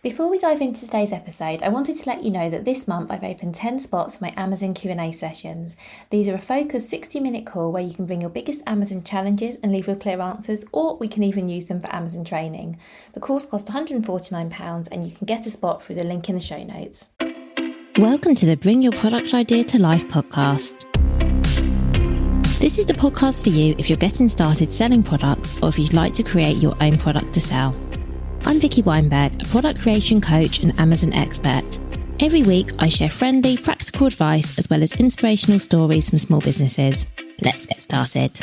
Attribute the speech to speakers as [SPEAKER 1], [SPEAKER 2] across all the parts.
[SPEAKER 1] Before we dive into today's episode, I wanted to let you know that this month I've opened 10 spots for my Amazon Q&A sessions. These are a focused 60-minute call where you can bring your biggest Amazon challenges and leave with clear answers, or we can even use them for Amazon training. The calls cost £149 and you can get a spot through the link in the show notes. Welcome to the Bring Your Product Idea to Life podcast. This is the podcast for you if you're getting started selling products or if you'd like to create your own product to sell. I'm Vicky Weinberg, a product creation coach and Amazon expert. Every week, I share friendly, practical advice as well as inspirational stories from small businesses. Let's get started.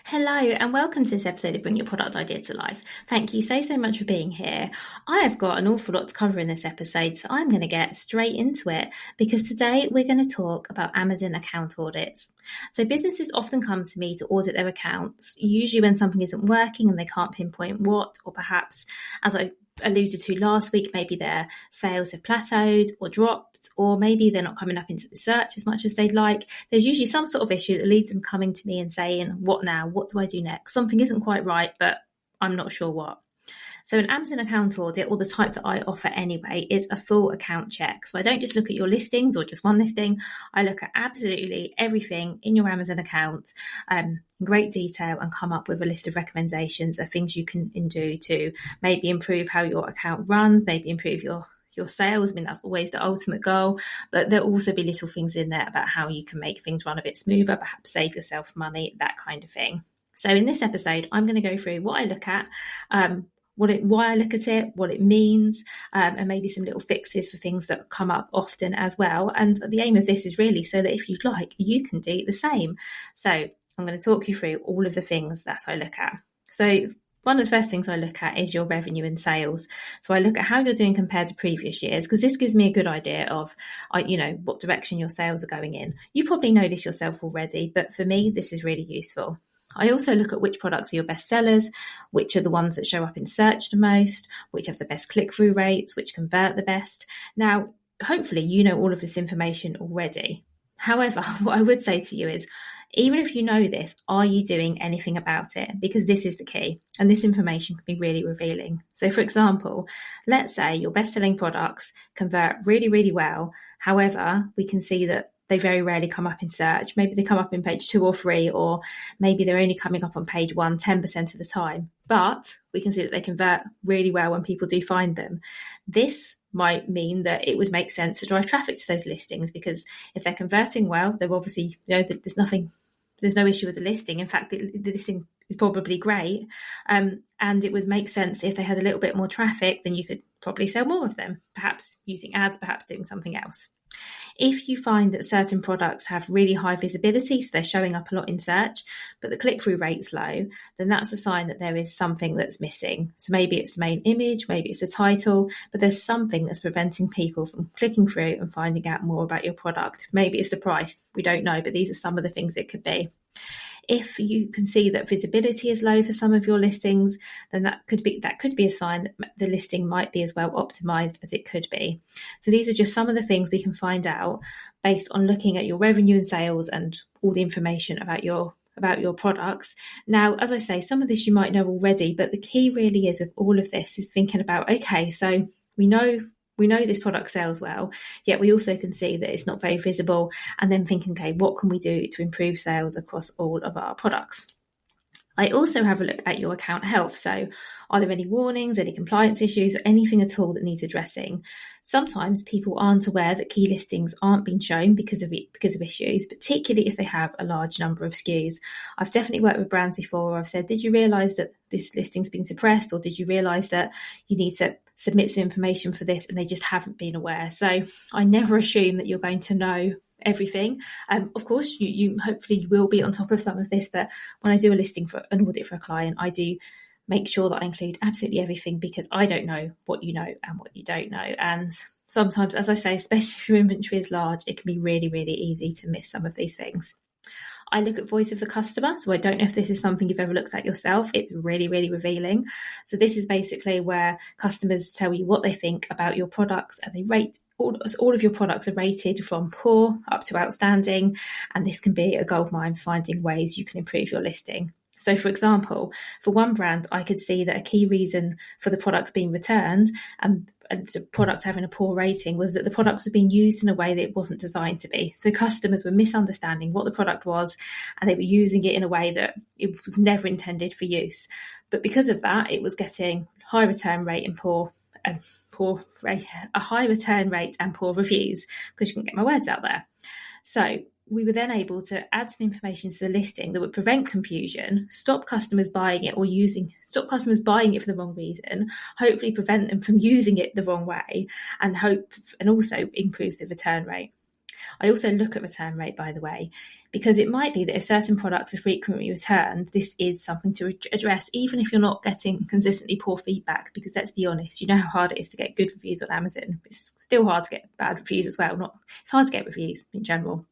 [SPEAKER 1] Hello and welcome to this episode of Bring Your Product Idea to Life. Thank you so much for being here. I have got an awful lot to cover in this episode, so I'm going to get straight into it because today we're going to talk about Amazon account audits. So businesses often come to me to audit their accounts, usually when something isn't working and they can't pinpoint what, or perhaps, as I alluded to last week, maybe their sales have plateaued or dropped, or maybe they're not coming up into the search as much as they'd like. There's usually some sort of issue that leads them coming to me and saying, what now? What do I do next? Something isn't quite right, but I'm not sure what. So an Amazon account audit, or the type that I offer anyway, is a full account check. So I don't just look at your listings or just one listing. I look at absolutely everything in your Amazon account in great detail and come up with a list of recommendations of things you can do to maybe improve how your account runs, maybe improve your sales. I mean, that's always the ultimate goal, but there'll also be little things in there about how you can make things run a bit smoother, perhaps save yourself money, that kind of thing. So in this episode, I'm going to go through what I look at, why I look at it, what it means, and maybe some little fixes for things that come up often as well. And the aim of this is really so that if you'd like, you can do the same. So I'm going to talk you through all of the things that I look at. So one of the first things I look at is your revenue and sales. So I look at how you're doing compared to previous years, because this gives me a good idea of, what direction your sales are going in. You probably know this yourself already, but for me, this is really useful. I also look at which products are your best sellers, which are the ones that show up in search the most, which have the best click-through rates, which convert the best. Now, hopefully you know all of this information already. However, what I would say to you is, even if you know this, are you doing anything about it? Because this is the key, and this information can be really revealing. So for example, let's say your best-selling products convert really, really well. However, we can see that they very rarely come up in search. Maybe they come up in page 2 or 3, or maybe they're only coming up on page 1 10% of the time. But we can see that they convert really well when people do find them. This might mean that it would make sense to drive traffic to those listings, because if they're converting well, they're obviously, there's no issue with the listing. In fact, the listing is probably great. And it would make sense if they had a little bit more traffic, then you could probably sell more of them, perhaps using ads, perhaps doing something else. If you find that certain products have really high visibility, so they're showing up a lot in search, but the click-through rate's low, then that's a sign that there is something that's missing. So maybe it's the main image, maybe it's a title, but there's something that's preventing people from clicking through and finding out more about your product. Maybe it's the price, we don't know, but these are some of the things it could be. If you can see that visibility is low for some of your listings, then that could be a sign that the listing might be as well optimized as it could be. So these are just some of the things we can find out based on looking at your revenue and sales and all the information about your products. Now, as I say, some of this you might know already, but the key really is with all of this is thinking about, okay, so we know this product sells well, yet we also can see that it's not very visible, and then thinking, okay, what can we do to improve sales across all of our products? I also have a look at your account health. So are there any warnings, any compliance issues, or anything at all that needs addressing? Sometimes people aren't aware that key listings aren't being shown because of issues, particularly if they have a large number of SKUs. I've definitely worked with brands before where I've said, did you realise that this listing's been suppressed, or did you realise that you need to submit some information for this, and they just haven't been aware? So I never assume that you're going to know everything. Of course, you hopefully will be on top of some of this, but when I do a listing for an audit for a client, I do make sure that I include absolutely everything, because I don't know what you know and what you don't know. And sometimes, as I say, especially if your inventory is large, it can be really, really easy to miss some of these things. I look at voice of the customer. So I don't know if this is something you've ever looked at yourself. It's really, really revealing. So this is basically where customers tell you what they think about your products, and they rate all of your products are rated from poor up to outstanding, and this can be a goldmine finding ways you can improve your listing. So, for example, for one brand, I could see that a key reason for the products being returned and the product having a poor rating was that the products were being used in a way that it wasn't designed to be. So customers were misunderstanding what the product was, and they were using it in a way that it was never intended for use. But because of that, it was getting high return rate and a high return rate and poor reviews, because you can get my words out there. So we were then able to add some information to the listing that would prevent confusion, stop customers buying it for the wrong reason, hopefully prevent them from using it the wrong way, and also improve the return rate. I also look at return rate, by the way, because it might be that if certain products are frequently returned, this is something to address, even if you're not getting consistently poor feedback, because let's be honest, you know how hard it is to get good reviews on Amazon. It's still hard to get bad reviews as well. It's hard to get reviews in general.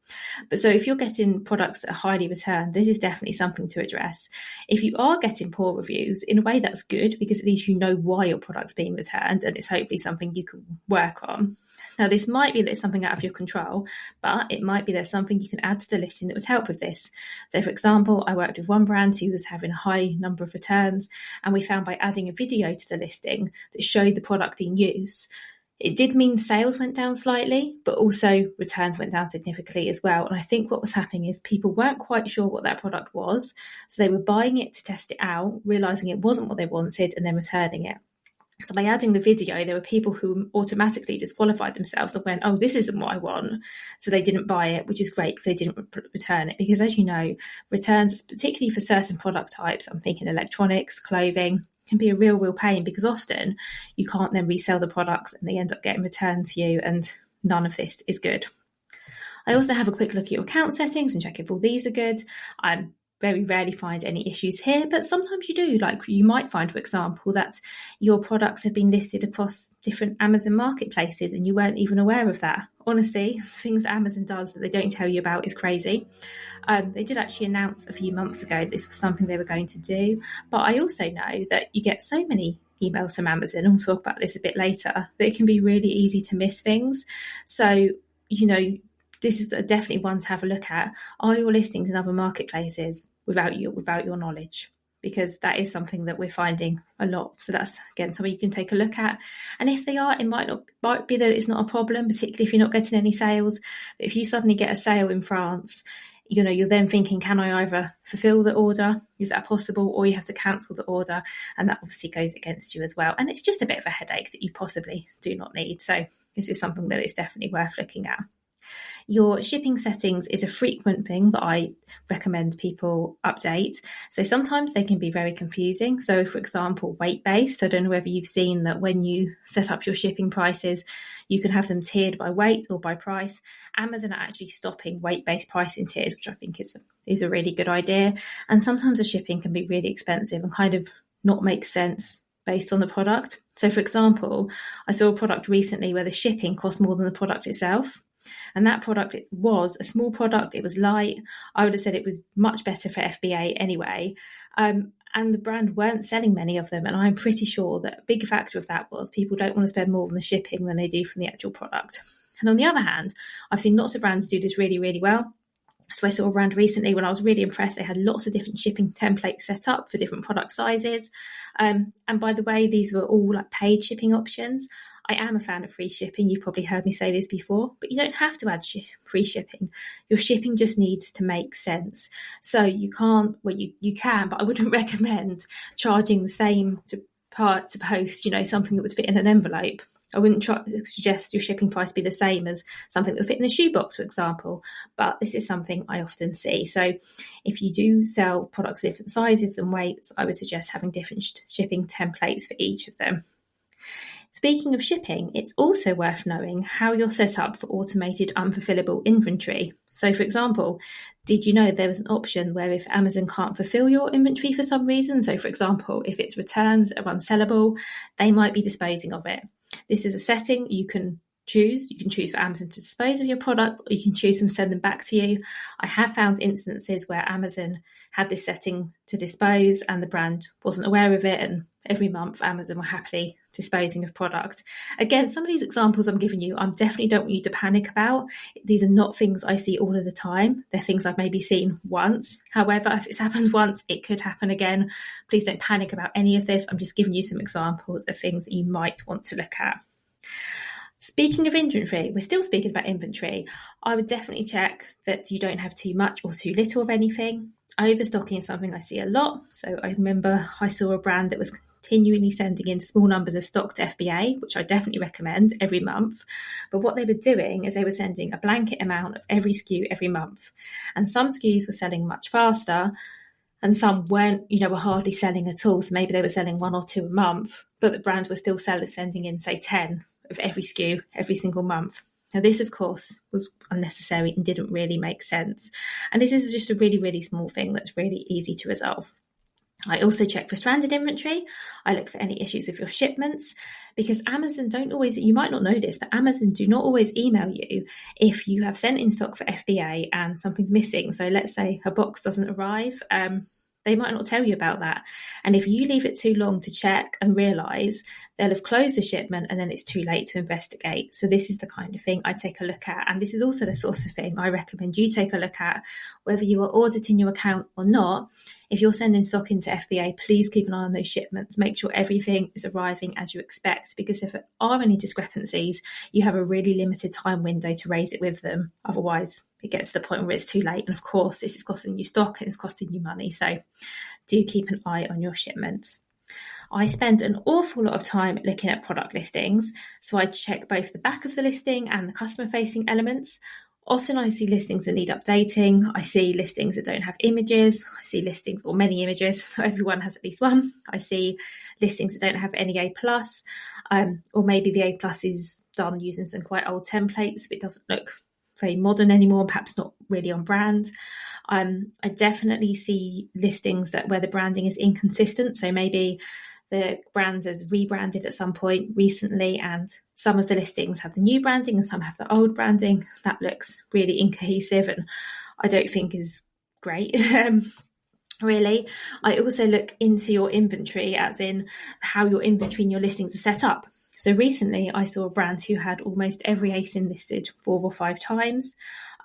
[SPEAKER 1] But so if you're getting products that are highly returned, this is definitely something to address. If you are getting poor reviews, in a way that's good, because at least you know why your product's being returned, and it's hopefully something you can work on. Now, this might be that it's something out of your control, but it might be there's something you can add to the listing that would help with this. So, for example, I worked with one brand who was having a high number of returns, and we found by adding a video to the listing that showed the product in use, it did mean sales went down slightly, but also returns went down significantly as well. And I think what was happening is people weren't quite sure what that product was, so they were buying it to test it out, realising it wasn't what they wanted, and then returning it. So by adding the video, there were people who automatically disqualified themselves and went, oh, this isn't what I want. So they didn't buy it, which is great because they didn't return it. Because as you know, returns, particularly for certain product types, I'm thinking electronics, clothing, can be a real pain, because often you can't then resell the products and they end up getting returned to you, and none of this is good. I also have a quick look at your account settings and check if all these are good. I'm very rarely find any issues here, but sometimes you do. Like you might find, for example, that your products have been listed across different Amazon marketplaces and you weren't even aware of that. Honestly, things that Amazon does that they don't tell you about is crazy. They did actually announce a few months ago this was something they were going to do, but I also know that you get so many emails from Amazon, and we'll talk about this a bit later, that it can be really easy to miss things. So, this is definitely one to have a look at. Are your listings in other marketplaces without your knowledge? Because that is something that we're finding a lot. So that's, again, something you can take a look at. And if they are, it might be that it's not a problem, particularly if you're not getting any sales. But if you suddenly get a sale in France, you're then thinking, can I either fulfill the order? Is that possible? Or you have to cancel the order. And that obviously goes against you as well. And it's just a bit of a headache that you possibly do not need. So this is something that is definitely worth looking at. Your shipping settings is a frequent thing that I recommend people update. So sometimes they can be very confusing. So for example, weight-based. I don't know whether you've seen that when you set up your shipping prices, you can have them tiered by weight or by price. Amazon are actually stopping weight-based pricing tiers, which I think is a really good idea. And sometimes the shipping can be really expensive and kind of not make sense based on the product. So for example, I saw a product recently where the shipping cost more than the product itself. And that product, it was a small product, it was light. I would have said it was much better for FBA anyway. And the brand weren't selling many of them. And I'm pretty sure that a big factor of that was people don't want to spend more on the shipping than they do from the actual product. And on the other hand, I've seen lots of brands do this really, really well. So I saw a brand recently when I was really impressed. They had lots of different shipping templates set up for different product sizes. And by the way, these were all like paid shipping options. I am a fan of free shipping. You've probably heard me say this before, but you don't have to add free shipping. Your shipping just needs to make sense. So you can't, well, you can, but I wouldn't recommend charging the same to post, something that would fit in an envelope. I wouldn't suggest your shipping price be the same as something that would fit in a shoebox, for example, but this is something I often see. So if you do sell products of different sizes and weights, I would suggest having different shipping templates for each of them. Speaking of shipping, it's also worth knowing how you're set up for automated unfulfillable inventory. So for example, did you know there was an option where if Amazon can't fulfill your inventory for some reason, so for example, if its returns are unsellable, they might be disposing of it. This is a setting you can choose. You can choose for Amazon to dispose of your product, or you can choose to send them back to you. I have found instances where Amazon had this setting to dispose and the brand wasn't aware of it, and every month Amazon will happily disposing of product. Again, some of these examples I'm giving you, I definitely don't want you to panic about. These are not things I see all of the time. They're things I've maybe seen once. However, if it's happened once, it could happen again. Please don't panic about any of this. I'm just giving you some examples of things that you might want to look at. Speaking of inventory, we're still speaking about inventory. I would definitely check that you don't have too much or too little of anything. Overstocking is something I see a lot. So I remember I saw a brand that was continually sending in small numbers of stock to FBA, which I definitely recommend every month. But what they were doing is they were sending a blanket amount of every SKU every month. And some SKUs were selling much faster and some weren't, were hardly selling at all. So maybe they were selling 1 or 2 a month, but the brand was still sending in, say, 10 of every SKU every single month. Now, this, of course, was unnecessary and didn't really make sense. And this is just a really, really small thing that's really easy to resolve. I also check for stranded inventory. I look for any issues with your shipments, because Amazon don't always, you might not know this, but Amazon do not always email you if you have sent in stock for FBA and something's missing. So let's say a box doesn't arrive. They might not tell you about that. And if you leave it too long to check and realise, they'll have closed the shipment and then it's too late to investigate. So this is the kind of thing I take a look at. And this is also the sort of thing I recommend you take a look at, whether you are auditing your account or not. If you're sending stock into FBA, please keep an eye on those shipments. Make sure everything is arriving as you expect, because if there are any discrepancies, you have a really limited time window to raise it with them. Otherwise, it gets to the point where it's too late. And of course, this is costing you stock and it's costing you money. So do keep an eye on your shipments. I spend an awful lot of time looking at product listings. So I check both the back of the listing and the customer-facing elements. Often I see listings that need updating. I see listings that don't have images. I see listings, or many images. Everyone has at least one. I see listings that don't have any A+, or maybe the A+ is done using some quite old templates, but it doesn't look very modern anymore, perhaps not really on brand. I definitely see listings where the branding is inconsistent. So maybe the brand has rebranded at some point recently, and some of the listings have the new branding and some have the old branding. That looks really incohesive and I don't think is great. Really. I also look into your inventory, as in how your inventory and your listings are set up. So recently I saw a brand who had almost every ASIN listed 4 or 5 times.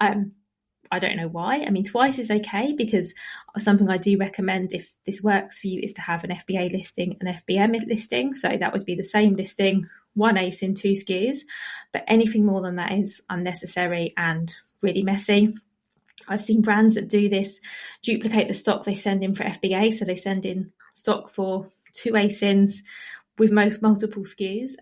[SPEAKER 1] I don't know why. I mean, twice is okay, because something I do recommend, if this works for you, is to have an FBA listing, an FBM listing. So that would be the same listing, 1 ASIN, 2 SKUs. But anything more than that is unnecessary and really messy. I've seen brands that do this, duplicate the stock they send in for FBA. So they send in stock for 2 ASINs with multiple SKUs.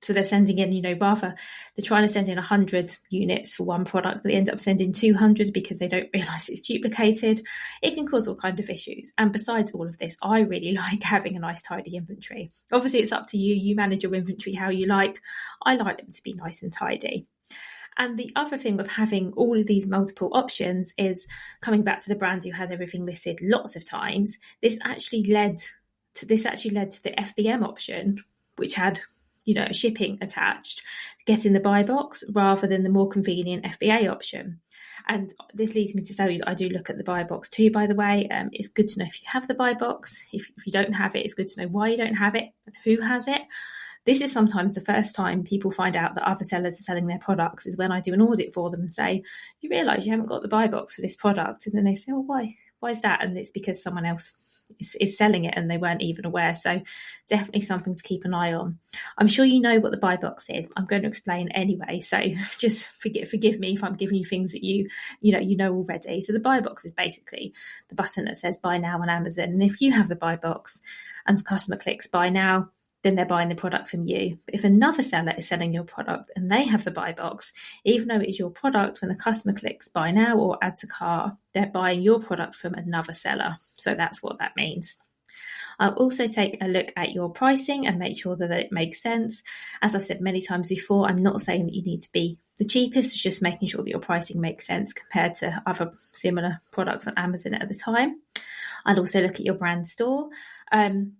[SPEAKER 1] So they're sending in, rather they're trying to send in 100 units for one product, but they end up sending 200 because they don't realise it's duplicated. It can cause all kinds of issues. And besides all of this, I really like having a nice tidy inventory. Obviously, it's up to you. You manage your inventory how you like. I like them to be nice and tidy. And the other thing with having all of these multiple options is, coming back to the brands who had everything listed lots of times, this actually led to the FBM option, which had shipping attached, getting the buy box rather than the more convenient FBA option. And this leads me to tell you that I do look at the buy box too, by the way. It's good to know if you have the buy box. If you don't have it, it's good to know why you don't have it and who has it. This is sometimes the first time people find out that other sellers are selling their products, is when I do an audit for them and say, you realise you haven't got the buy box for this product. And then they say, why is that? And it's because someone else is selling it and they weren't even aware. So definitely something to keep an eye on. I'm sure you know what the buy box is. I'm going to explain anyway, so just forgive me if I'm giving you things that you know already. So the buy box is basically the button that says buy now on Amazon, and if you have the buy box and the customer clicks buy now, then they're buying the product from you. But if another seller is selling your product and they have the buy box, even though it is your product, when the customer clicks buy now or add to cart, they're buying your product from another seller. So that's what that means. I'll also take a look at your pricing and make sure that it makes sense. As I've said many times before, I'm not saying that you need to be the cheapest, it's just making sure that your pricing makes sense compared to other similar products on Amazon at the time. I'll also look at your brand store.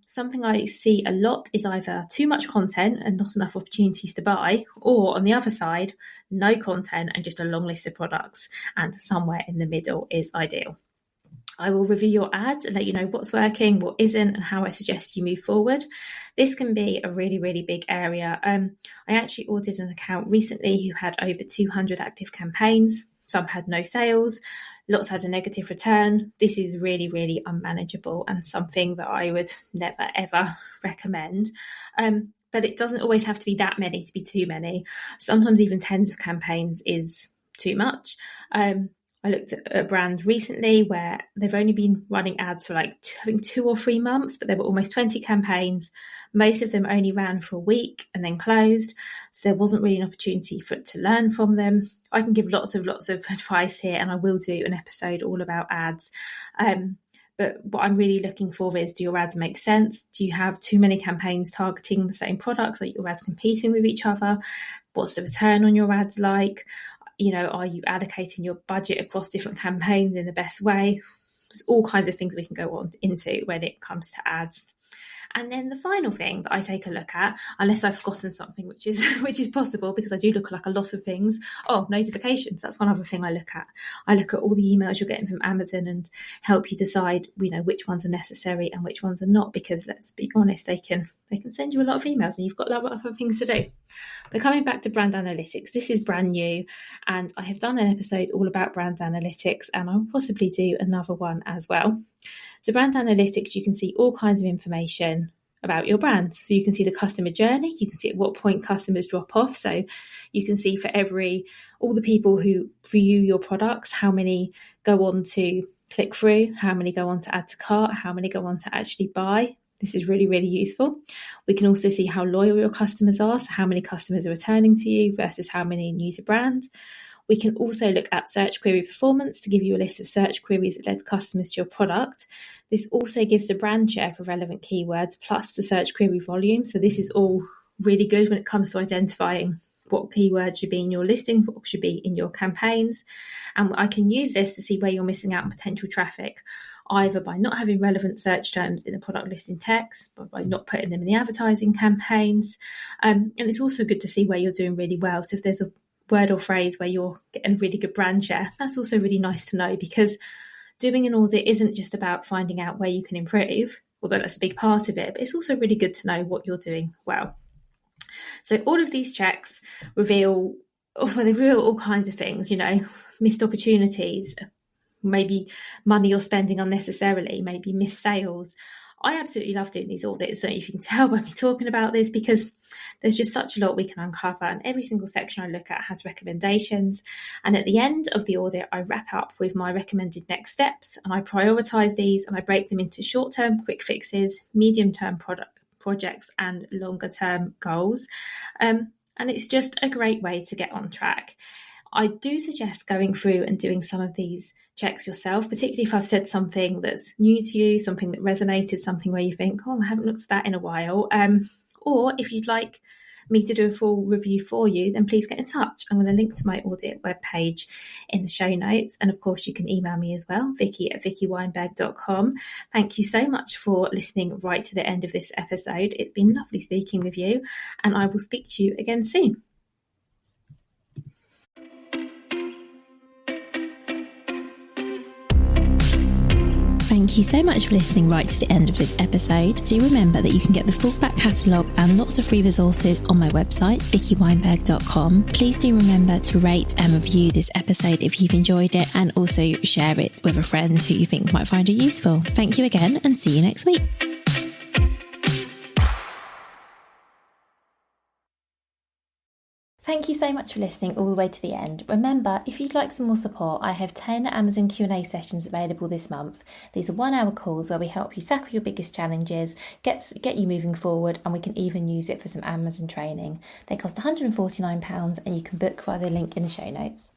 [SPEAKER 1] Something I see a lot is either too much content and not enough opportunities to buy, or on the other side, no content and just a long list of products, and somewhere in the middle is ideal. I will review your ads and let you know what's working, what isn't, and how I suggest you move forward. This can be a really, really big area. I actually audited an account recently who had over 200 active campaigns. Some had no sales, lots had a negative return. This is really, really unmanageable and something that I would never, ever recommend. But it doesn't always have to be that many to be too many. Sometimes even tens of campaigns is too much. I looked at a brand recently where they've only been running ads for like I think 2 or 3 months, but there were almost 20 campaigns. Most of them only ran for a week and then closed. So there wasn't really an opportunity to learn from them. I can give lots of advice here, and I will do an episode all about ads. But what I'm really looking for is, do your ads make sense? Do you have too many campaigns targeting the same products? Are your ads competing with each other? What's the return on your ads like? Are you allocating your budget across different campaigns in the best way? There's all kinds of things we can go on into when it comes to ads. And then the final thing that I take a look at, unless I've forgotten something, which is possible because I do look like a lot of things. Oh, notifications. That's one other thing I look at. I look at all the emails you're getting from Amazon and help you decide, which ones are necessary and which ones are not, because let's be honest, they can send you a lot of emails and you've got a lot of other things to do. But coming back to brand analytics, this is brand new, and I have done an episode all about brand analytics, and I'll possibly do another one as well. So brand analytics, you can see all kinds of information about your brand. So you can see the customer journey, you can see at what point customers drop off. So you can see for all the people who view your products, how many go on to click through, how many go on to add to cart, how many go on to actually buy. This is really, really useful. We can also see how loyal your customers are, so how many customers are returning to you versus how many are new to brand. We can also look at search query performance to give you a list of search queries that led customers to your product. This also gives the brand share for relevant keywords plus the search query volume. So this is all really good when it comes to identifying what keywords should be in your listings, what should be in your campaigns. And I can use this to see where you're missing out on potential traffic, either by not having relevant search terms in the product listing text, but by not putting them in the advertising campaigns. And it's also good to see where you're doing really well. So if there's a word or phrase where you're getting really good brand share, that's also really nice to know, because doing an audit isn't just about finding out where you can improve, although that's a big part of it, but it's also really good to know what you're doing well. So all of these checks reveal all kinds of things, missed opportunities, maybe money you're spending unnecessarily, maybe missed sales. I absolutely love doing these audits. I don't know if you can tell by me talking about this, because there's just such a lot we can uncover, and every single section I look at has recommendations. And at the end of the audit, I wrap up with my recommended next steps, and I prioritise these and I break them into short-term quick fixes, medium-term projects, and longer-term goals. And it's just a great way to get on track. I do suggest going through and doing some of these checks yourself, particularly if I've said something that's new to you, something that resonated, something where you think, I haven't looked at that in a while. Or if you'd like me to do a full review for you, then please get in touch. I'm going to link to my audit webpage in the show notes. And of course, you can email me as well, vicky@vickyweinberg.com. Thank you so much for listening right to the end of this episode. It's been lovely speaking with you, and I will speak to you again soon. Thank you so much for listening right to the end of this episode. Do remember that you can get the full back catalogue and lots of free resources on my website, vickyweinberg.com. Please do remember to rate and review this episode if you've enjoyed it, and also share it with a friend who you think might find it useful. Thank you again, and see you next week. Thank you so much for listening all the way to the end. Remember, if you'd like some more support, I have 10 Amazon Q&A sessions available this month. These are 1-hour calls where we help you tackle your biggest challenges, get you moving forward, and we can even use it for some Amazon training. They cost £149, and you can book via the link in the show notes.